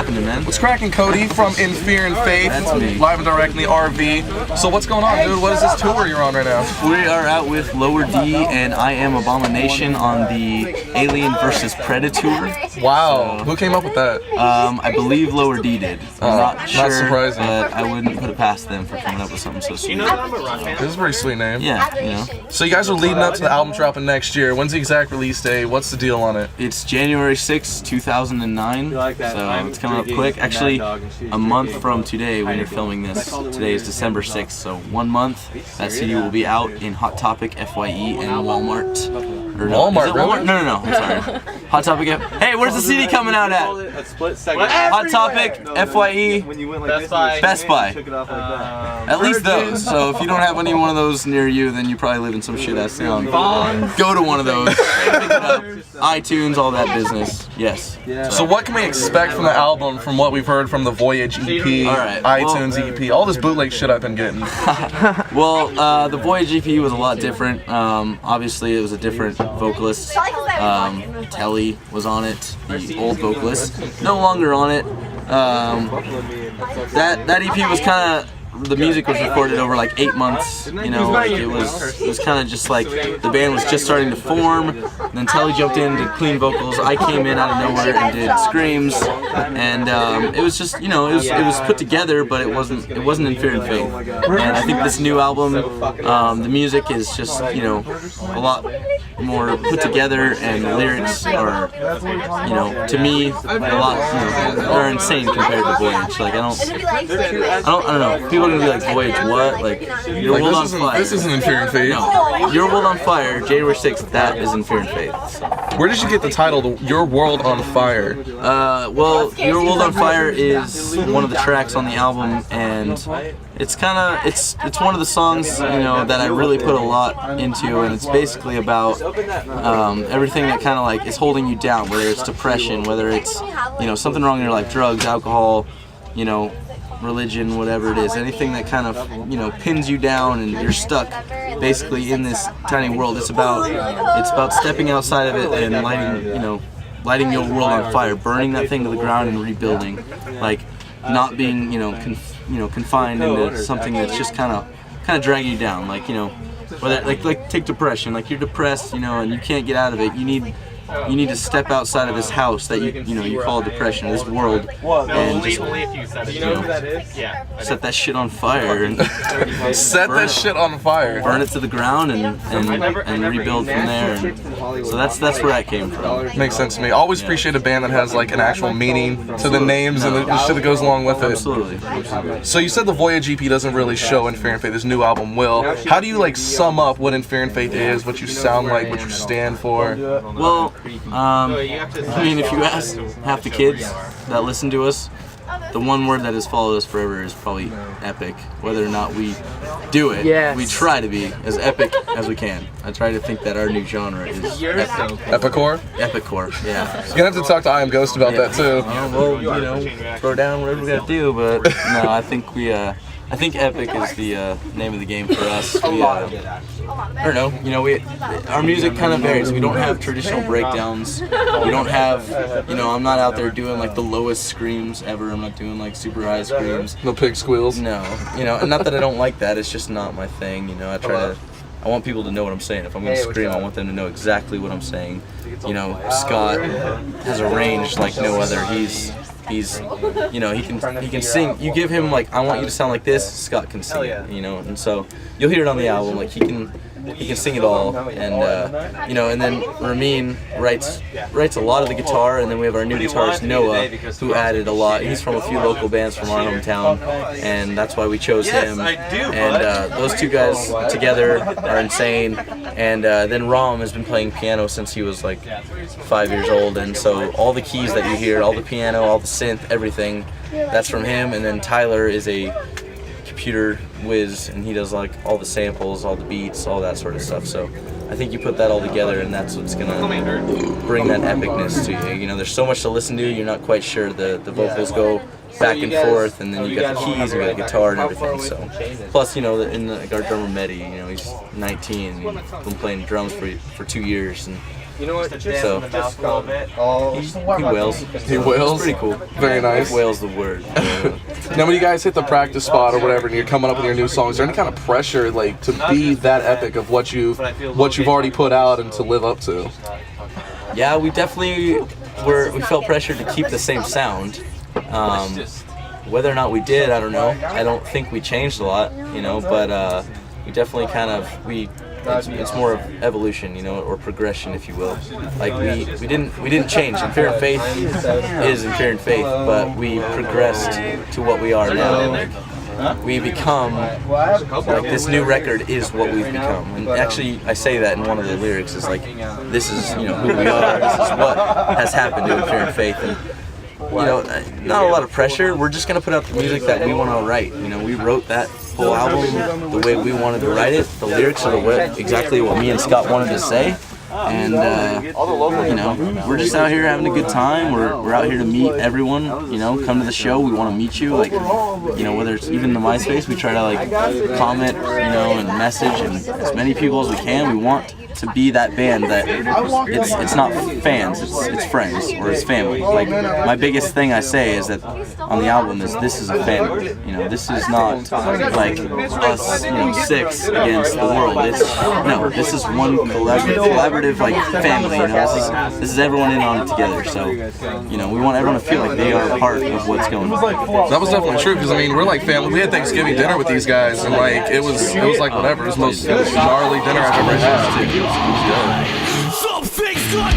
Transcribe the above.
happening, man? What's cracking, Cody from In Fear and Faith? That's me. Live and direct in the RV. So what's going on, dude? What is this tour you're on right now? We are out with Lower D and I Am Abomination on the Alien vs. Predator. Wow. So, who came up with that? I believe Lower D did. I'm not sure, not surprising. But I wouldn't put it past them for coming up with something so sweet. This is a pretty sweet name. Yeah, you know. So you guys are leading up to the album dropping next year. When's the exact release date? What's the deal on it? It's January 6th, 2009. So it's coming up quick. Actually, a month from today when you're filming this. Today is December 6th, so 1 month. That CD will be out in Hot Topic, FYE, and Walmart. Or no, Walmart, really? Walmart? No, I'm sorry. Hot Topic. Hey, where's the CD coming out at? Hot Topic, FYE, Best Buy. At least those. So if you don't have any one of those near you, then you probably live in some shit ass town. Go to one of those. Pick it up. iTunes, all that business. Yes. So what can we expect from the album from what we've heard from the Voyage EP, iTunes EP, all this bootleg shit I've been getting? Well, the Voyage EP was a lot different. Obviously, it was a different vocalist. Telly was on it, the old vocalist. No longer on it. That EP was kind of, the music was recorded over like 8 months, you know, like it was kind of just like the band was just starting to form, and then Telly jumped in, did clean vocals, I came in out of nowhere and did screams, and it was just, you know, it was put together, but it wasn't In Fear and Faith. And I think this new album, the music is just, you know, a lot more put together, and the lyrics are, you know, to me, a lot, you know, they're insane compared to Voyage. Like I don't know. People are gonna be like, Voyage, what? Like, Your World on Fire. This isn't In Fear and Faith. No, Your World on Fire, January 6th. That is In Fear and Faith. So. Where did you get the title, Your World on Fire? Well, Your World on Fire is one of the tracks on the album, and it's kind of it's one of the songs, you know, that I really put a lot into, and it's basically about everything that kind of like is holding you down, whether it's depression, whether it's, you know, something wrong in your life, drugs, alcohol, you know, religion, whatever it is, anything that kind of, you know, pins you down and you're stuck basically in this tiny world. It's about stepping outside of it and lighting your world on fire, burning that thing to the ground and rebuilding, like not being, you know, confined into something that's just kind of dragging you down, like, you know, whether like take depression, like you're depressed, you know, and you can't get out of it. You need to step outside of this house that you call depression, this world, and just, you know, set that shit on fire and set that shit on fire, burn it to the ground, and rebuild from there. And so that's where that came from. Makes sense to me. Always appreciate a band that has like an actual meaning to the names and the shit that goes along with it. Absolutely. So you said the Voyage EP doesn't really show In Fear and Faith. This new album will. How do you like sum up what In Fear and Faith is, what you sound like, what you stand for? Well, I mean, if you ask half the kids that listen to us, the one word that has followed us forever is probably epic. Whether or not we do it, we try to be as epic as we can. I try to think that our new genre is epic. Epicore? Epicore, yeah. You're gonna have to talk to I Am Ghost about that too. Well, you know, throw down whatever we gotta do, but no, I think epic is the name of the game for us. I don't know, you know, our music kind of varies. We don't have traditional breakdowns. We don't have, you know, I'm not out there doing like the lowest screams ever. I'm not doing like super high screams. No pig squeals? No, you know, and not that I don't like that, it's just not my thing, you know. I want people to know what I'm saying. If I'm going to scream, I want them to know exactly what I'm saying. You know, Scott has a range like no other. He's you know, he can sing. You give him like, I want you to sound like this, Scott can sing it, you know, and so you'll hear it on the album, like he can sing it all, and you know, and then Ramin writes a lot of the guitar, and then we have our new guitarist Noah, who added a lot. He's from a few local bands from our hometown, and that's why we chose him. And those two guys together are insane. And then Ram has been playing piano since he was like 5 years old, and so all the keys that you hear, all the piano, all the synth, everything, that's from him. And then Tyler is a computer whiz, and he does like all the samples, all the beats, all that sort of stuff. So I think you put that all together, and that's what's gonna bring that epicness to you. You know, there's so much to listen to, you're not quite sure. The vocals go back and forth, and then you got the keys, you got the guitar and everything. So plus, you know, our drummer Mehdi, you know, he's 19, and he's been playing drums for 2 years, and You know what? So he wails. He wails? Pretty cool. Very nice. Wails the word. Now, when you guys hit the practice spot or whatever, and you're coming up with your new songs, is there any kind of pressure, like, to be that epic of what you've already put out and to live up to? Yeah, we definitely we felt pressure to keep the same sound. Whether or not we did, I don't know. I don't think we changed a lot, you know, but we definitely kind of it's more of evolution, you know, or progression, if you will. Like we didn't change. In Fear and Faith is in Fear and Faith, but we progressed to what we are now. Like, we become like this new record is what we've become. And actually, I say that in one of the lyrics is like, this is, you know, who we are. This is what has happened to in Fear and Faith. And, you know, not a lot of pressure. We're just gonna put out the music that we want to write. You know, we wrote that whole album the way we wanted to write it. The lyrics are exactly what me and Scott wanted to say. And you know, we're just out here having a good time. We're out here to meet everyone. You know, come to the show. We want to meet you. Like, you know, whether it's even the MySpace, we try to like comment, you know, and message and as many people as we can. We want to be that band that it's not fans, it's friends or it's family. Like, my biggest thing I say is that on the album is this is a family. You know, this is not like us, you know, 6 against the world. This is one collaborative like family. You know, this is everyone in on it together. So, you know, we want everyone to feel like they are a part of what's going on. That was definitely true, because I mean, we're like family. We had Thanksgiving dinner with these guys, and like it was like whatever. It was the most gnarly dinner I've ever had. Some things got